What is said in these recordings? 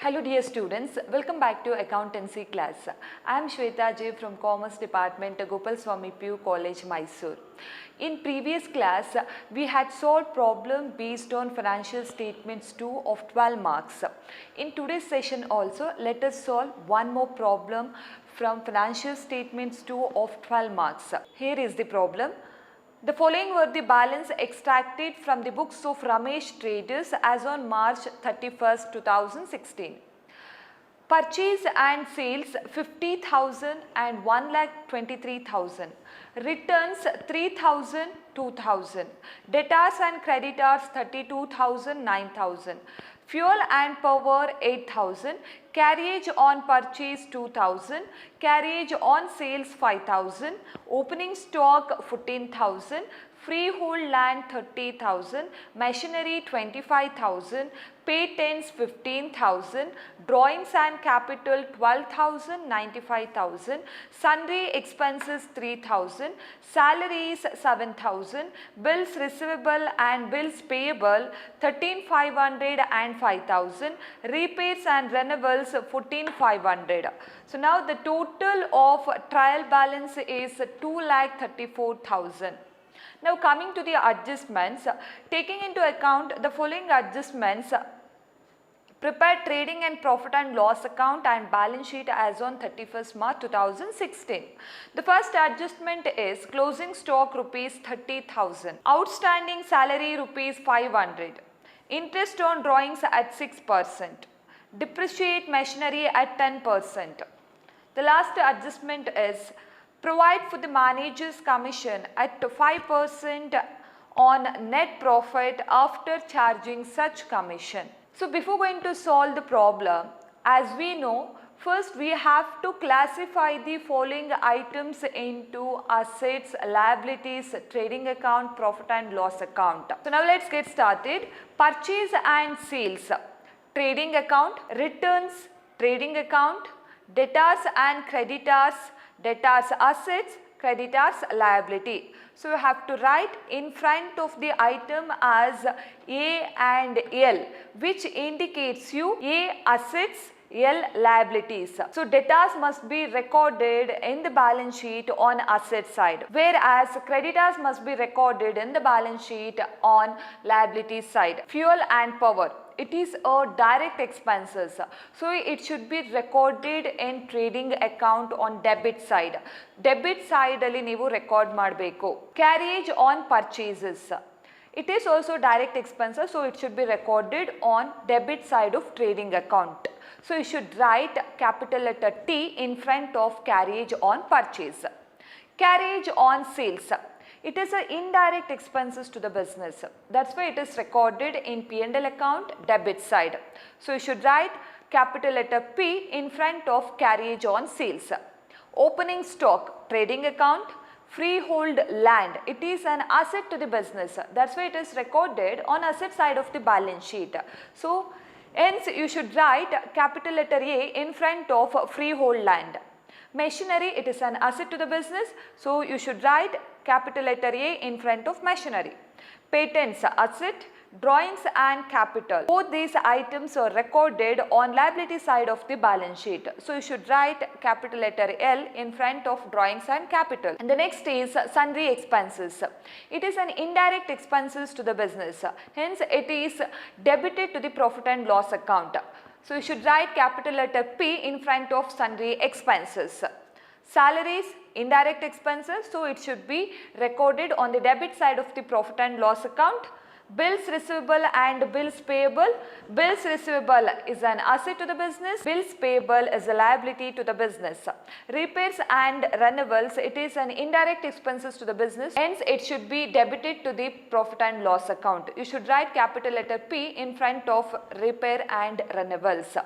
Hello dear students, welcome back to accountancy class. I am Shweta J from Commerce Department, Gopal Swami PU College, Mysore. In previous class, we had solved problem based on financial statements 2 of 12 marks. In today's session also, let us solve one more problem from financial statements 2 of 12 marks. Here is the problem. The following were the balance extracted from the books of Ramesh Traders as on March 31st, 2016. Purchase and sales 50,000 and 1,23,000. Returns 3,000, 2,000. Debtors and creditors 32,000, 9,000. Fuel and power 8,000. Carriage on purchase 2,000. Carriage on sales 5,000. Opening stock 14,000. Freehold land 30,000, machinery 25,000, patents 15,000, drawings and capital 12,000, 95,000, sundry expenses 3,000, salaries 7,000, bills receivable and bills payable 13,500 and 5,000, repairs and renewals 14,500. So now the total of trial balance is 2,34,000. Now coming to the adjustments, taking into account the following adjustments, prepare trading and profit and loss account and balance sheet as on 31st March 2016. The first adjustment is closing stock rupees 30,000, outstanding salary rupees 500, interest on drawings at 6%, depreciate machinery at 10%. The last adjustment is provide for the manager's commission at 5% on net profit after charging such commission. So before going to solve the problem, as we know, first we have to classify the following items into assets, liabilities, trading account, profit and loss account. So now let's get started. Purchase and sales, trading account, returns, trading account, debtors and creditors, debtors assets, creditors liability. So you have to write in front of the item as A and L, which indicates you A assets, L liabilities. So debtors must be recorded in the balance sheet on asset side, whereas creditors must be recorded in the balance sheet on liability side. Fuel and power, it is a direct expenses, so it should be recorded in trading account on debit side. Debit side alli neevu record ಮಾಡಬೇಕು. Carriage on purchases, it is also direct expenses, so it should be recorded on debit side of trading account. So you should write capital letter T in front of carriage on purchase. Carriage on sales, it is an indirect expenses to the business. That's why it is recorded in P&L account debit side. So you should write capital letter P in front of carriage on sales. Opening stock, trading account. Freehold land, it is an asset to the business. That's why it is recorded on asset side of the balance sheet. So hence you should write capital letter A in front of freehold land. Machinery, it is an asset to the business, so you should write capital letter A in front of machinery. Patents, asset, drawings and capital, both these items are recorded on liability side of the balance sheet. So you should write capital letter L in front of drawings and capital. And the next is sundry expenses. It is an indirect expenses to the business, hence it is debited to the profit and loss account. So you should write capital letter P in front of sundry expenses. Salaries, indirect expenses, so it should be recorded on the debit side of the profit and loss account. Bills receivable and bills payable. Bills receivable is an asset to the business. Bills payable is a liability to the business. Repairs and renewals, it is an indirect expenses to the business. Hence, it should be debited to the profit and loss account. You should write capital letter P in front of repair and renewals.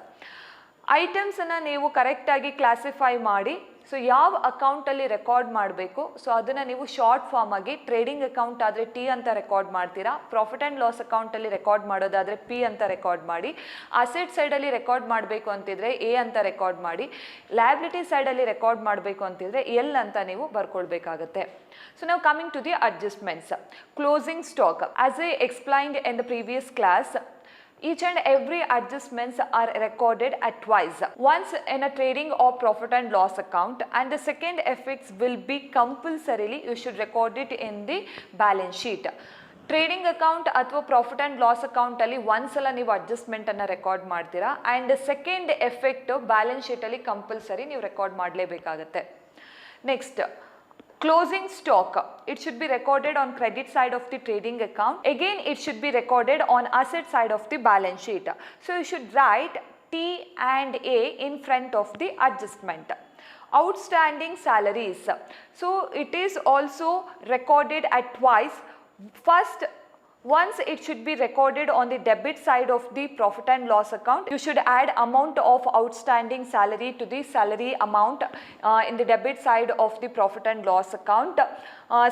Items ಅನ್ನು ನೀವು correct ಆಗಿ classify ಮಾಡಿ, so ಯಾವ ಅಕೌಂಟಲ್ಲಿ record ಮಾಡಬೇಕು, so ಅದನ್ನು ನೀವು short form ಆಗಿ ಟ್ರೇಡಿಂಗ್ ಅಕೌಂಟ್ ಆದರೆ ಟಿ ಅಂತ ರೆಕಾರ್ಡ್ ಮಾಡ್ತೀರಾ, ಪ್ರಾಫಿಟ್ ಆ್ಯಂಡ್ ಲಾಸ್ ಅಕೌಂಟಲ್ಲಿ ರೆಕಾರ್ಡ್ ಮಾಡೋದಾದರೆ ಪಿ ಅಂತ ರೆಕಾರ್ಡ್ ಮಾಡಿ, ಅಸೆಟ್ ಸೈಡಲ್ಲಿ ರೆಕಾರ್ಡ್ ಮಾಡಬೇಕು ಅಂತಿದ್ರೆ ಎ ಅಂತ ರೆಕಾರ್ಡ್ ಮಾಡಿ, ಲಯಬಿಲಿಟಿ ಸೈಡಲ್ಲಿ ರೆಕಾರ್ಡ್ ಮಾಡಬೇಕು ಅಂತಿದ್ರೆ ಎಲ್ ಅಂತ ನೀವು ಬರ್ಕೊಳ್ಬೇಕಾಗತ್ತೆ. So now coming to the adjustments. Closing stock. As I explained in the previous class, each and every adjustments are recorded at twice. Once in a trading or profit and loss account, and the second effects will be compulsorily you should record it in the balance sheet. Trading account ಅಥವಾ profit and loss ಅಕೌಂಟಲ್ಲಿ ಒಂದ್ಸಲ ನೀವು ಅಡ್ಜಸ್ಟ್ಮೆಂಟನ್ನು record ಮಾಡ್ತೀರಾ and second effect balance ಶೀಟಲ್ಲಿ compulsory ನೀವು record ಮಾಡಲೇಬೇಕಾಗತ್ತೆ. Next, closing stock, it should be recorded on credit side of the trading account. Again, it should be recorded on asset side of the balance sheet. So you should write T and A in front of the adjustment. Outstanding salaries, so it is also recorded at twice. First, once it should be recorded on the debit side of the profit and loss account. You should add amount of outstanding salary to the salary amount in the debit side of the profit and loss account.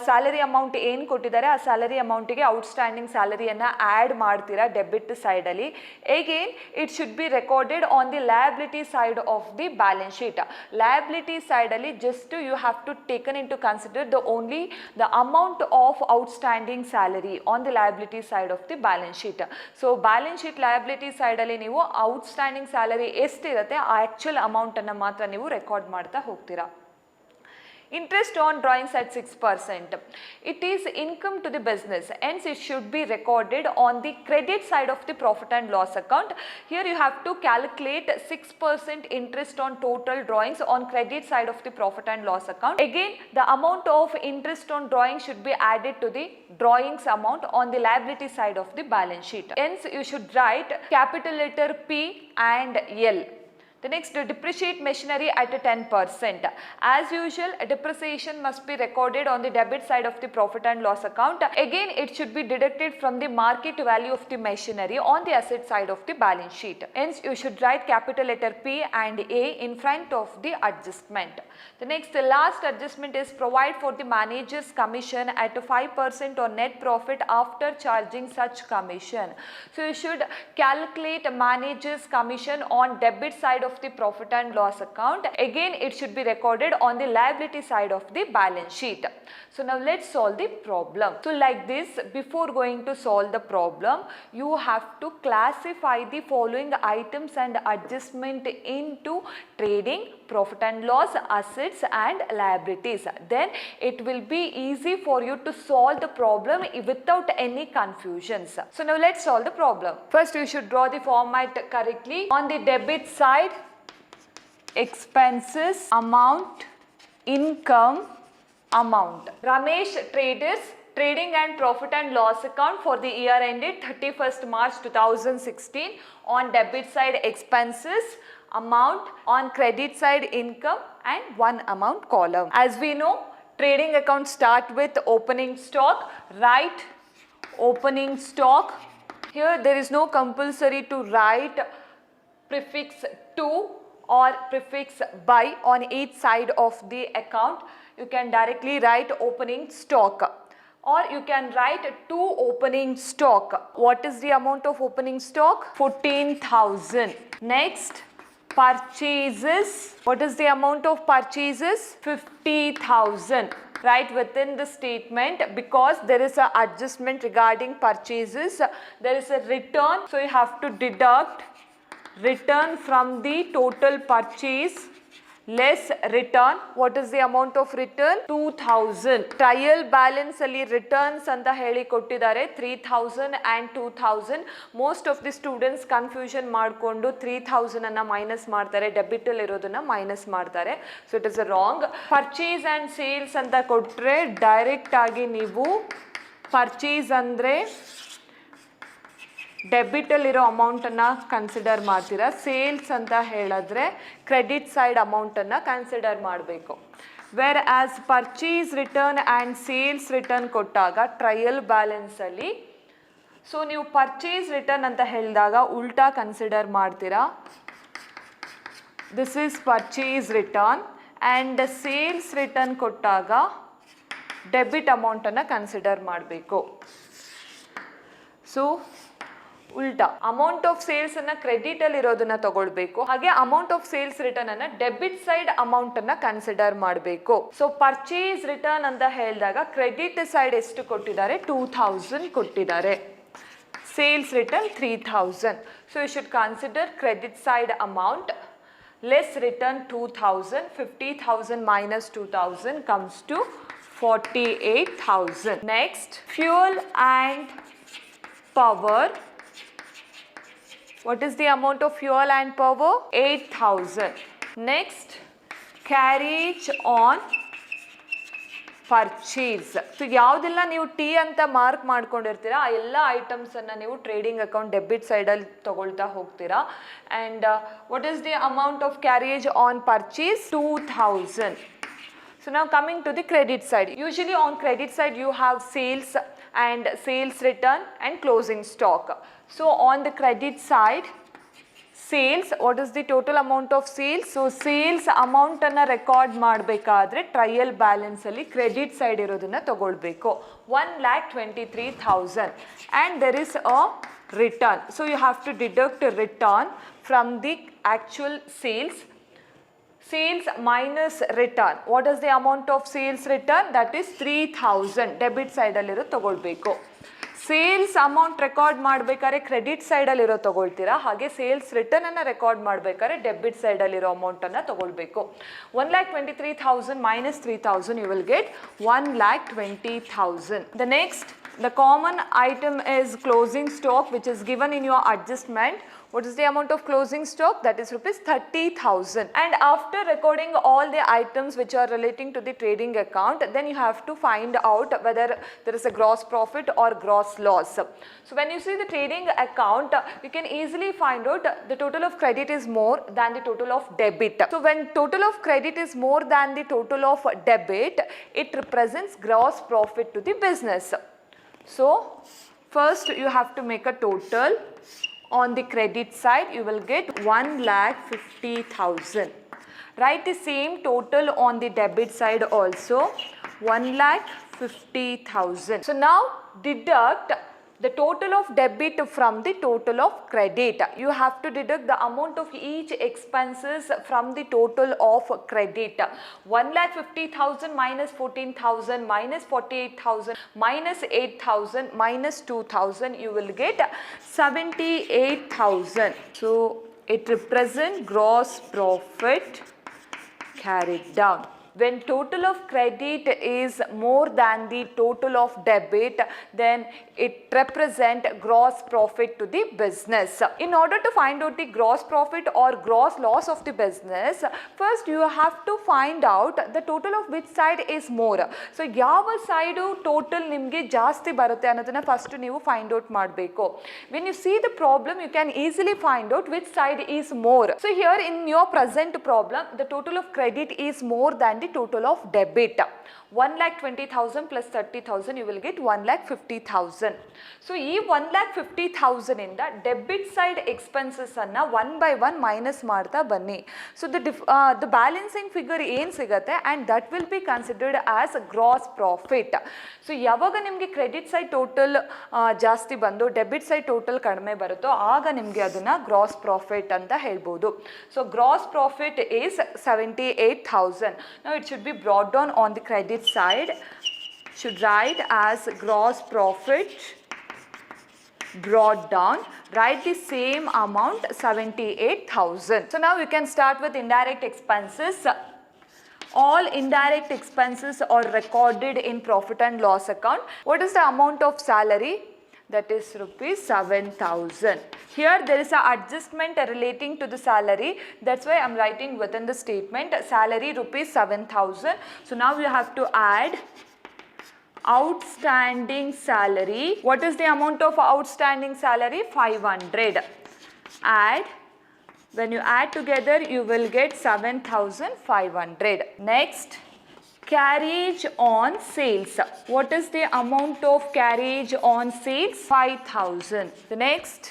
Salary amount ಏನು ಕೊಟ್ಟಿದ್ದಾರೆ ಆ salary ಅಮೌಂಟಿಗೆ outstanding ಸ್ಯಾಲರಿಯನ್ನು add ಮಾಡ್ತೀರಾ debit ಸೈಡಲ್ಲಿ. Again it should be recorded on the liability side of the balance sheet. Liability ಸೈಡಲ್ಲಿ just you have to taken in to consider only the amount of outstanding salary on the liability side of the balance sheet. So balance sheet liability ಸೈಡಲ್ಲಿ ನೀವು outstanding salary ಎಷ್ಟಿರುತ್ತೆ ಆ actual ಅಮೌಂಟನ್ನು ಮಾತ್ರ ನೀವು record ಮಾಡ್ತಾ ಹೋಗ್ತೀರಾ. Interest on drawings at 6%. It is income to the business, hence it should be recorded on the credit side of the profit and loss account. Here you have to calculate 6% interest on total drawings on credit side of the profit and loss account. Again, the amount of interest on drawing should be added to the drawings amount on the liability side of the balance sheet. Hence you should write capital letter P and L. The next, depreciate machinery at 10%. As usual, depreciation must be recorded on the debit side of the profit and loss account. Again, it should be deducted from the market value of the machinery on the asset side of the balance sheet. Hence, you should write capital letter P and A in front of the adjustment. The next, the last adjustment is provide for the manager's commission at 5% on net profit after charging such commission. So, you should calculate manager's commission on debit side of the profit and loss account. Again, it should be recorded on the liability side of the balance sheet. So now let's solve the problem. So like this, before going to solve the problem, you have to classify the following items and adjustment into trading, profit and loss, assets and liabilities. Then it will be easy for you to solve the problem without any confusions. So now let's solve the problem. First, you should draw the format correctly. On the debit side, expenses, amount, income, amount. Ramesh traders trading and profit and loss account for the year ended 31st March 2016. On debit side expenses, amount, on credit side income and one amount column. As we know, trading accounts start with opening stock. Write opening stock. Here there is no compulsory to write prefix to or prefix by on each side of the account. You can directly write opening stock or you can write to opening stock. What is the amount of opening stock? 14,000. Next, purchases. What is the amount of purchases? 50,000. Right within the statement, because there is an adjustment regarding purchases, there is a return, so you have to deduct return from the total purchase less return. What is the amount of return? 2,000. Trial balance ಅಲ್ಲಿ returns ಅಂತ ಹೇಳಿ ಕೊಟ್ಟಿದ್ದಾರೆ 3,000 and 2,000. Most of the students confusion ಮಾಡಿಕೊಂಡು 3,000 ಅನ್ನ minus ಮಾಡ್ತಾರೆ, debit ಅಲ್ಲಿ ಇರೋದನ್ನ minus ಮಾಡ್ತಾರೆ. So it is wrong. Purchase and sales ಅಂತ ಕೊಟ್ಟರೆ ಡೈರೆಕ್ಟ್ ಆಗಿ ನೀವು ಪರ್ಚೇಸ್ ಅಂದರೆ ಡೆಬಿಟಲ್ಲಿರೋ ಅಮೌಂಟನ್ನು ಕನ್ಸಿಡರ್ ಮಾಡ್ತೀರಾ. ಸೇಲ್ಸ್ ಅಂತ ಹೇಳಿದ್ರೆ ಕ್ರೆಡಿಟ್ ಸೈಡ್ ಅಮೌಂಟನ್ನು ಕನ್ಸಿಡರ್ ಮಾಡಬೇಕು. Whereas purchase return and sales return ಕೊಟ್ಟಾಗ ಟ್ರಯಲ್ ಬ್ಯಾಲೆನ್ಸಲ್ಲಿ ಸೊ ನೀವು ಪರ್ಚೇಸ್ ರಿಟರ್ನ್ ಅಂತ ಹೇಳಿದಾಗ ಉಲ್ಟಾ ಕನ್ಸಿಡರ್ ಮಾಡ್ತೀರಾ. This is purchase return and sales return ಕೊಟ್ಟಾಗ ಡೆಬಿಟ್ ಅಮೌಂಟನ್ನು ಕನ್ಸಿಡರ್ ಮಾಡಬೇಕು. ಸೊ ಉಲ್ಟಾ ಅಮೌಂಟ್ ಆಫ್ ಸೇಲ್ಸ್ ಅನ್ನ ಕ್ರೆಡಿಟ್ ಅಲ್ಲಿ ಇರೋದನ್ನ ತಗೊಳ್ಬೇಕು, ಹಾಗೆ ಅಮೌಂಟ್ ಆಫ್ ಸೇಲ್ಸ್ ರಿಟರ್ನ್ ಅನ್ನ ಡೆಬಿಟ್ ಸೈಡ್ ಅಮೌಂಟ್ ಅನ್ನ ಕನ್ಸಿಡರ್ ಮಾಡಬೇಕು. ಸೊ ಪರ್ಚೇಸ್ ರಿಟರ್ನ್ ಅಂತ ಹೇಳಿದಾಗ ಕ್ರೆಡಿಟ್ ಸೈಡ್ ಎಷ್ಟು ಕೊಟ್ಟಿದ್ದಾರೆ? 2,000 ಕೊಟ್ಟಿದ್ದಾರೆ. sales return 3000. So you should consider credit side amount less return 2000, 50,000 minus 2000 comes to 48,000. Next, fuel and power. What is the amount of fuel and power? 8,000. Next, carriage on purchase. So ಯಾವುದೆಲ್ಲ ನೀವು T ಅಂತ mark ಮಾಡ್ಕೊಂಡಿರ್ತೀರಾ ಆ ಎಲ್ಲ ಐಟಮ್ಸನ್ನು ನೀವು trading account debit ಸೈಡಲ್ಲಿ ತಗೊಳ್ತಾ ಹೋಗ್ತೀರಾ. And what is the amount of carriage on purchase? 2000. So now coming to the credit side. Usually on credit side you have sales and sales return and closing stock. So on the credit side, sales, what is the total amount of sales? So sales amount ಅನ್ನು record ಮಾಡಬೇಕಾದ್ರೆ trial balance ಅಲ್ಲಿ credit side ಇರೋದನ್ನ ತಗೊಳ್ಬೇಕು. 1,23,000 and there is a return. So you have to deduct a return from the actual sales. Sales minus return. What is the amount of sales return? That is 3,000. Debit ಸೈಡಲ್ಲಿರೋ ತಗೊಳ್ಬೇಕು. Sales amount record ಮಾಡಬೇಕಾದ್ರೆ credit ಸೈಡಲ್ಲಿರೋ ತಗೊಳ್ತೀರಾ, ಹಾಗೆ sales return ಅನ್ನು record ಮಾಡಬೇಕಾದ್ರೆ debit ಸೈಡಲ್ಲಿರೋ ಅಮೌಂಟನ್ನು ತಗೊಳ್ಬೇಕು. 1,23,000 minus 3,000 you will get 1,20,000. The next, the common item is closing stock which is given in your adjustment. What is the amount of closing stock? That is rupees 30,000. And after recording all the items which are relating to the trading account, then you have to find out whether there is a gross profit or gross loss. So when you see the trading account, you can easily find out the total of credit is more than the total of debit. So when total of credit is more than the total of debit, it represents gross profit to the business. So first you have to make a total. On the credit side, you will get 1,50,000. Write the same total on the debit side also, 1,50,000. So now deduct the total of debit from the total of credit. You have to deduct the amount of each expenses from the total of credit. 1,50,000 minus 14,000 minus 48,000 minus 8,000 minus 2,000, you will get 78,000. So it represents gross profit carried down. When total of credit is more than the total of debit, then it represents gross profit to the business. In order to find out the gross profit or gross loss of the business, first you have to find out the total of which side is more. So ಯಾವ side total ನಿಮಗೆ ಜಾಸ್ತಿ ಬರುತ್ತೆ ಅನ್ನೋದನ್ನ first ನೀವು find out ಮಾಡಬೇಕು. When you see the problem, you can easily find out which side is more. So here in your present problem, the total of credit is more than the total of debit. 1,20,000 plus 30,000, you will get 1,50,000. So ಈ 1,50,000 ಇಂದ debit side expenses ಅನ್ನ one by one minus ಮಾಡ್ತಾ ಬನ್ನಿ. So the balancing figure ಏನು ಸಿಗುತ್ತೆ and that will be considered as gross profit. So ಯಾವಾಗ ನಿಮಗೆ credit side total ಜಾಸ್ತಿ ಬಂದು ಡೆಬಿಟ್ ಸೈಡ್ ಟೋಟಲ್ ಕಡಿಮೆ ಬರುತ್ತೋ ಆಗ ನಿಮಗೆ ಅದನ್ನು ಗ್ರಾಸ್ ಪ್ರಾಫಿಟ್ ಅಂತ ಹೇಳ್ಬೋದು. So gross profit is 78,000. Now it should be brought down on the credit side. Should write as gross profit brought down. Write the same amount, 78,000. So now you can start with indirect expenses. All indirect expenses are recorded in profit and loss account. What is the amount of salary? That is rupees 7,000. Here there is an adjustment relating to the salary. That's why I am writing within the statement salary rupees 7,000. So now you have to add outstanding salary. What is the amount of outstanding salary? 500. Add. When you add together, you will get 7,500. Next, carriage on sales. What is the amount of carriage on sales? 5,000. The next,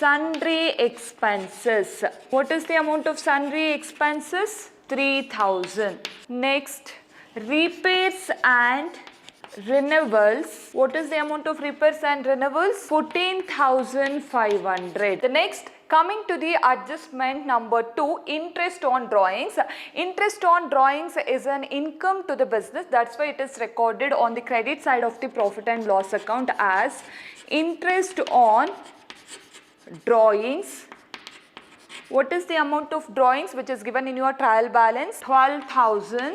sundry expenses. What is the amount of sundry expenses? 3,000. Next, repairs and renewals. What is the amount of repairs and renewals? 14,500. The next, Coming to the adjustment number 2, interest on drawings. Interest on drawings is an income to the business. That's why it is recorded on the credit side of the profit and loss account as interest on drawings. What is the amount of drawings which is given in your trial balance? 12,000.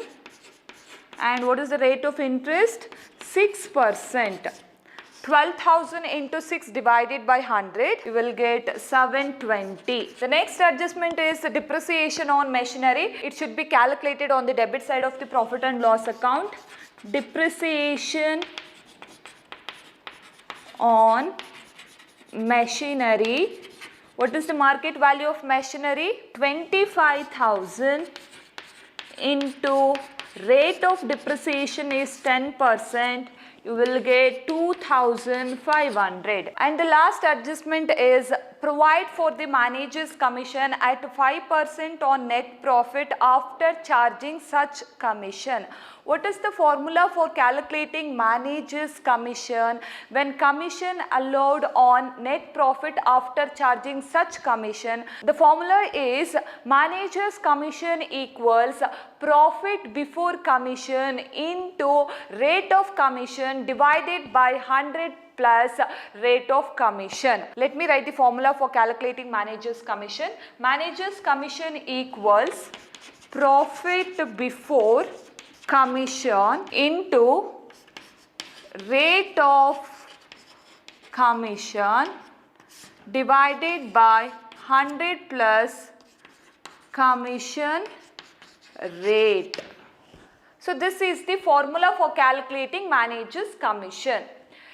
And what is the rate of interest? 6%. 12,000 into 6 divided by 100, you will get 720. The next adjustment is depreciation on machinery. It should be calculated on the debit side of the profit and loss account. Depreciation on machinery. What is the market value of machinery? 25,000 into rate of depreciation is 10%. You will get 2,500. And the last adjustment is provide for the manager's commission at 5% on net profit after charging such commission. What is the formula for calculating manager's commission when commission allowed on net profit after charging such commission? The formula is manager's commission equals profit before commission into rate of commission divided by 100 plus rate of commission. Let me write the formula for calculating manager's commission. Manager's commission equals profit before commission into rate of commission divided by 100 plus commission rate. So this is the formula for calculating manager's commission.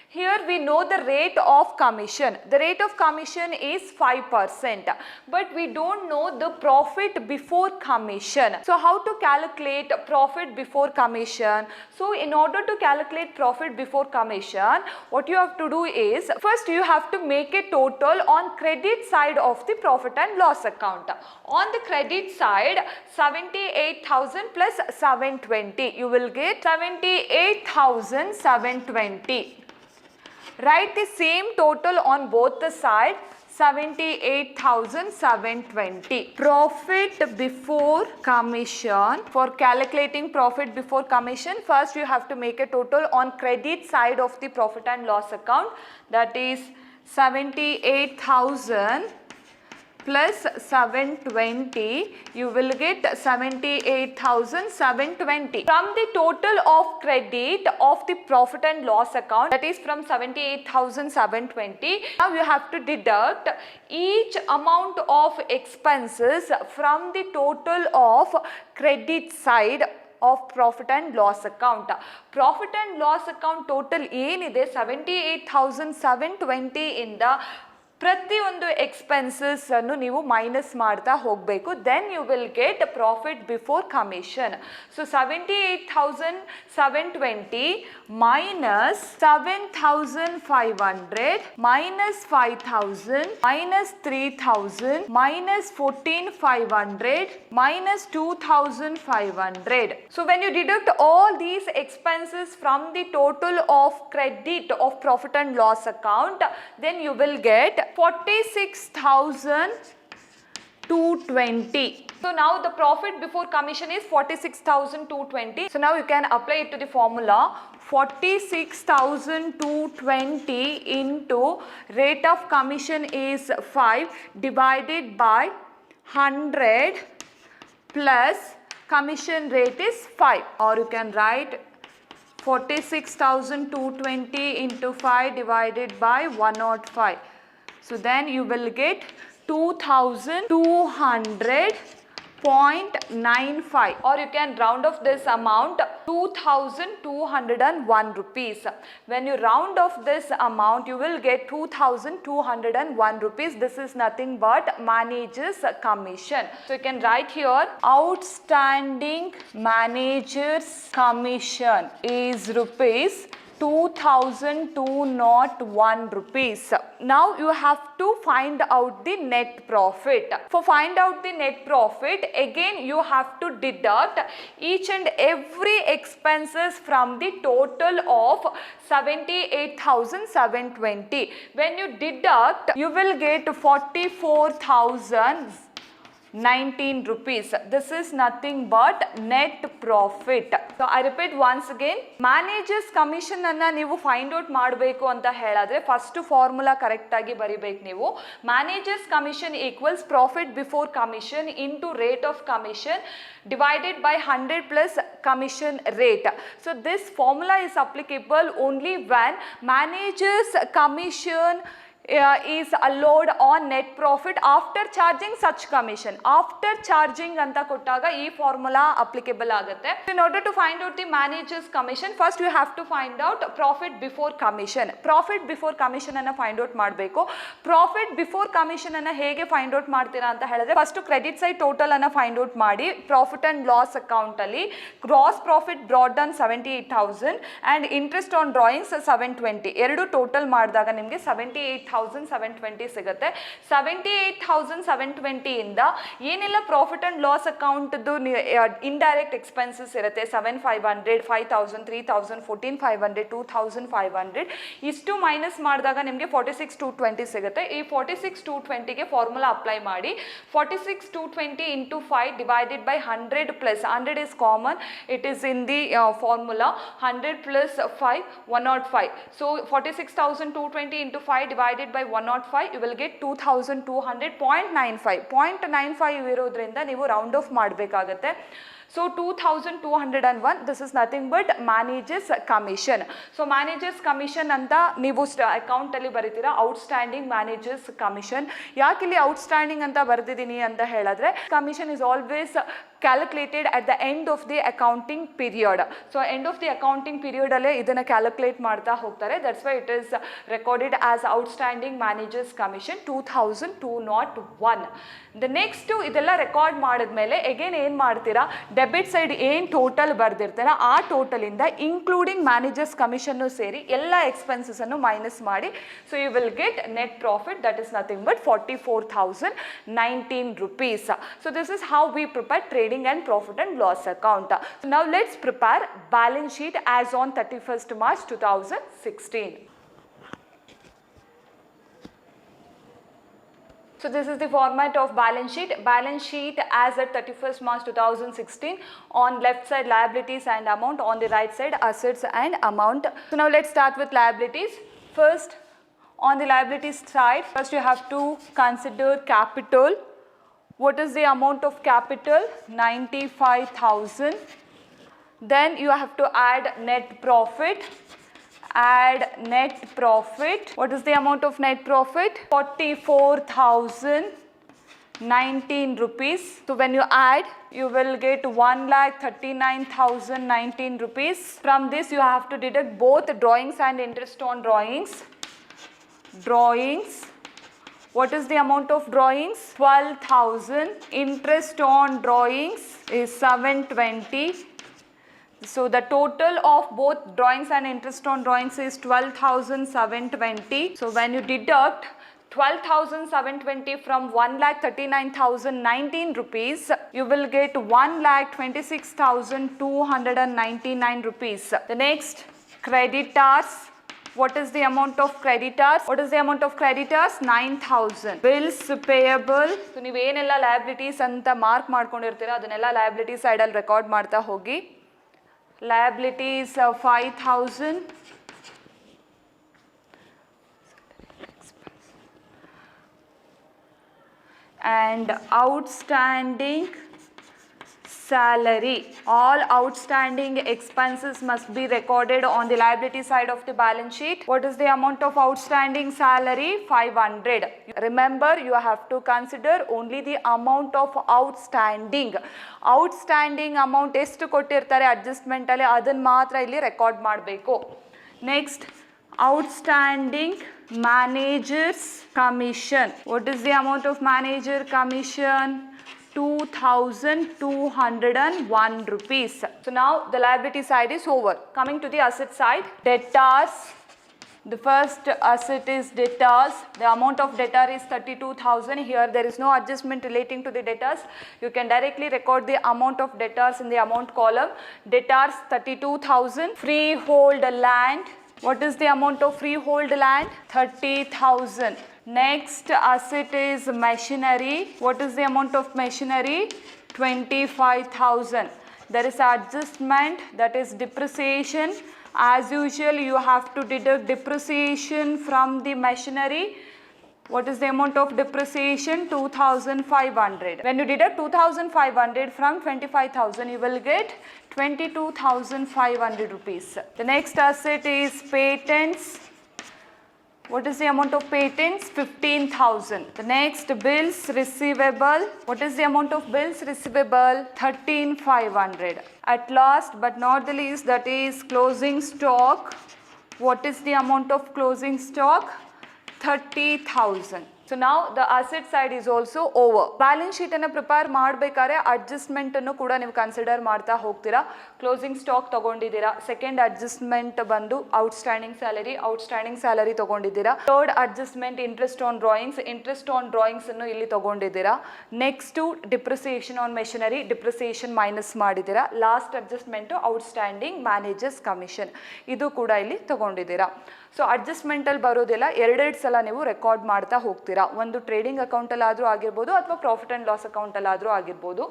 Here we know the rate of commission. The rate of commission is 5%, but we don't know the profit before commission. So how to calculate profit before commission? So in order to calculate profit before commission, what you have to do is, first you have to make a total on credit side of the profit and loss account. On the credit side, 78,000 plus 720. You will get 78,720. Write the same total on both the sides, 78,720. Profit before commission. For calculating profit before commission, first you have to make a total on credit side of the profit and loss account, that is 78,000 plus 720, you will get 78,720. From the total of credit of the profit and loss account, that is from 78,720, now you have to deduct each amount of expenses from the total of credit side of profit and loss account. Profit and loss account total ಏನಿದೆ 78,720 ಇಂದ ಪ್ರತಿಯೊಂದು expenses ಅನ್ನು ನೀವು minus ಮಾಡ್ತಾ ಹೋಗಬೇಕು. Then you will get profit before commission. So 78,720 minus 7,500 minus 5,000 minus 3,000 minus 14,500 minus 2,500. So when you deduct all these expenses from the total of credit of profit and loss account, then you will get 46,220. So now the profit before commission is 46,220. So now you can apply it to the formula. 46,220 into rate of commission is 5 divided by 100 plus commission rate is 5, or you can write 46,220 into 5 divided by 105. So then you will get 2,200.95, or you can round off this amount 2,201 rupees. When you round off this amount, you will get 2,201 rupees. This is nothing but manager's commission. So you can write here outstanding manager's commission is rupees 2,201 rupees. Now you have to find out the net profit. For find out the net profit, again you have to deduct each and every expenses from the total of 78,720. When you deduct, you will get 44,019 rupees. This is nothing but net profit. So I repeat once again, managers commission anna ನೀವು find out ಮಾಡಬೇಕು ಅಂತ ಹೇಳಿದ್ರೆ first formula correct ಆಗಿ ಬರಿಬೇಕು ನೀವು. Managers commission equals profit before commission into rate of commission divided by 100 plus commission rate. So this formula is applicable only when managers commission is allowed on net profit after charging such commission. After charging anta kottaga ee formula applicable agutte. In order to find out the manager's commission, first you have to find out profit before commission. Profit before commission anna find out ಮಾಡಬೇಕು. Profit before commission anna ಹೇಗೆ find out ಮಾಡ್ತೀರಾ ಅಂತ ಹೇಳಿದ್ರೆ first credit side total anna find out ಮಾಡಿ profit and loss account ಅಲ್ಲಿ gross profit brought down 78,000 and interest on drawings 720 ಎರಡು total ಮಾಡಿದಾಗ ನಿಮಗೆ 78,720 ಸಿಗುತ್ತೆ. 78,720 ಇಂದ ಏನೆಲ್ಲ profit and loss account indirect expenses ಇರುತ್ತೆ 7,500, 5,000, 3,000, 14,500, 2,500 ಇಷ್ಟು ಮೈನಸ್ ಮಾಡಿದಾಗ ನಿಮಗೆ 46,220 ಸಿಗುತ್ತೆ. ಈ 46,220ಗೆ ಫಾರ್ಮುಲಾ ಅಪ್ಲೈ ಮಾಡಿ 46,220 into 5 divided by 100 plus 100 is common, it is in the formula 100 plus 5 105. So 46,220 into 5 divided by 105, you will get 2,200.95. 0.95 ಇರೋದ್ರಿಂದ ನೀವು ರೌಂಡ್ ಆಫ್ ಮಾಡಬೇಕಾಗತ್ತೆ. So 2,201, this is nothing but managers commission. So managers commission ಅಂತ ನೀವು account ಅಲ್ಲಿ ಬರೀತೀರಾ outstanding managers commission. ಯಾಕೆ ಇಲ್ಲಿ outstanding ಅಂತ ಬರ್ದಿದ್ದೀನಿ ಅಂತ ಹೇಳಿದ್ರೆ commission is always calculated at the end of the accounting period. So end of the accounting period alle idana calculate ಮಾಡ್ತಾ ಹೋಗ್ತಾರೆ. That's why it is recorded as outstanding managers commission 2,201. The next ಇದೆಲ್ಲ record ಮಾಡಿದ್ಮೇಲೆ again ಏನು ಮಾಡ್ತೀರಾ, debit side ಏನು total ಬರ್ದಿರ್ತೀರಾ ಆ total ಇಂದ including managers commission ಸೇರಿ ಎಲ್ಲ ಎಕ್ಸ್ಪೆನ್ಸಸ್ ಅನ್ನು ಮೈನಸ್ ಮಾಡಿ. So you will get net profit, that is nothing but 44,019 rupees. So this is how we prepare trading and profit and loss account. So now let's prepare balance sheet as on 31st March 2016. So this is the format of balance sheet. Balance sheet as at 31st March 2016. On left side liabilities and amount, on the right side assets and amount. So now let's start with liabilities. First, on the liabilities side, first you have to consider capital. What is the amount of capital? 95,000. Then you have to add net profit. Add net profit. What is the amount of net profit? 44,019 rupees. So when you add, you will get 1,39,019 rupees. From this you have to deduct both drawings and interest on drawings. Drawings. What is the amount of drawings? 12,000. Interest on drawings is 720. So the total of both drawings and interest on drawings is 12,720. So when you deduct 12,720 from 1,39,019 rupees, you will get 1,26,299 rupees. The next, creditors. What is the amount of creditors? What is the amount of creditors? 9,000. Bills payable. So ನೀವು ಏನೆಲ್ಲ liabilities ಅಂತ mark ಮಾಡ್ಕೊಂಡಿರ್ತೀರಾ ಅದನ್ನೆಲ್ಲ liability side ಅಲ್ಲಿ record ಮಾಡ್ತಾ ಹೋಗಿ. Liabilities 5,000. And outstanding salary. All outstanding expenses must be recorded on the liability side of the balance sheet. What is the amount of outstanding salary? 500. Remember, you have to consider only the amount of outstanding. Outstanding amount ಎಷ್ಟು ಕೊಟ್ಟಿರ್ತಾರೆ adjustment ಅಲ್ಲಿ ಅದನ್ನ ಮಾತ್ರ ಇಲ್ಲಿ record ಮಾಡಬೇಕು. Next, outstanding managers commission. What is the amount of manager commission? 2201 rupees. So now the liability side is over. Coming to the asset side, debtors. The first asset is debtors. The amount of debtor is 32,000. Here there is no adjustment relating to the debtors. You can directly record the amount of debtors in the amount column. Debtors 32,000. Freehold land. What is the amount of freehold land? 30,000. Next asset is machinery. What is the amount of machinery? 25,000. There is adjustment, that is depreciation. As usual, you have to deduct depreciation from the machinery. What is the amount of depreciation? 2,500. When you deduct 2,500 from 25,000, you will get 22,500 rupees. The next asset is patents. What is the amount of patents? 15,000. The next, bills receivable. What is the amount of bills receivable? 13,500. At last but not the least, that is closing stock. What is the amount of closing stock? 30,000. So now the asset side is also over. Balance sheet anna prepare ಮಾಡಬೇಕಾದ್ರೆ adjustment ಅನ್ನು ಕೂಡ ನೀವು consider ಮಾಡ್ತಾ ಹೋಗ್ತೀರಾ. Closing stock ತಗೊಂಡಿದ್ದೀರಾ. Second adjustment ಬಂದು outstanding salary ತಗೊಂಡಿದ್ದೀರಾ. Third adjustment interest on drawings ಅನ್ನು ಇಲ್ಲಿ ತಗೊಂಡಿದ್ದೀರಾ. Next depreciation on machinery, depreciation minus ಮಾಡಿದ್ದೀರಾ. Last adjustment outstanding managers commission, ಇದು ಕೂಡ ಇಲ್ಲಿ ತಗೊಂಡಿದ್ದೀರಾ. ಸೊ ಅಡ್ಜಸ್ಟ್ಮೆಂಟಲ್ಲಿ ಬರೋದೆಲ್ಲ ಎರಡೆರಡು ಸಲ ನೀವು ರೆಕಾರ್ಡ್ ಮಾಡ್ತಾ ಹೋಗ್ತೀರಾ. ಒಂದು ಟ್ರೇಡಿಂಗ್ ಅಕೌಂಟಲ್ಲಾದರೂ ಆಗಿರ್ಬೋದು ಅಥವಾ ಪ್ರಾಫಿಟ್ ಆ್ಯಂಡ್ ಲಾಸ್ ಅಕೌಂಟಲ್ಲಾದರೂ ಆಗಿರ್ಬೋದು.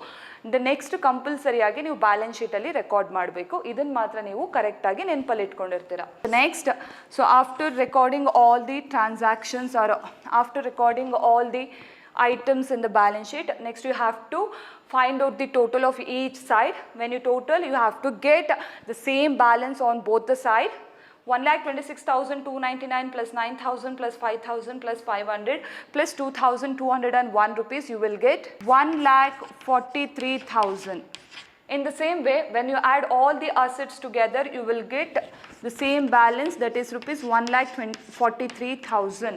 ನೆಕ್ಸ್ಟ್ ಕಂಪಲ್ಸರಿಯಾಗಿ ನೀವು ಬ್ಯಾಲೆನ್ಸ್ ಶೀಟಲ್ಲಿ ರೆಕಾರ್ಡ್ ಮಾಡಬೇಕು. ಇದನ್ನು ಮಾತ್ರ ನೀವು ಕರೆಕ್ಟಾಗಿ ನೆನಪಲ್ಲಿ ಇಟ್ಕೊಂಡಿರ್ತೀರ. Next, so after recording all the transactions are after recording all the items in the balance sheet, next you have to find out the total of each side. When you total, you have to get the same balance on both the side. 1,26,299 plus 9,000 plus 5,000 plus 500 plus 2,201 rupees, you will get 1,43,000. In the same way, when you add all the assets together, you will get the same balance, that is rupees 1,43,000.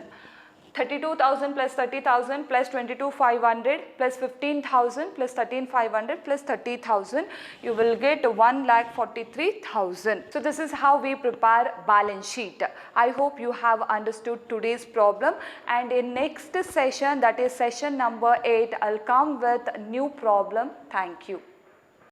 32,000 plus 30,000 plus 22,500 plus 15,000 plus 13,500 plus 30,000, you will get 1,43,000. So this is how we prepare balance sheet. I hope you have understood today's problem, and in next session, that is session number 8, I'll come with a new problem. Thank you.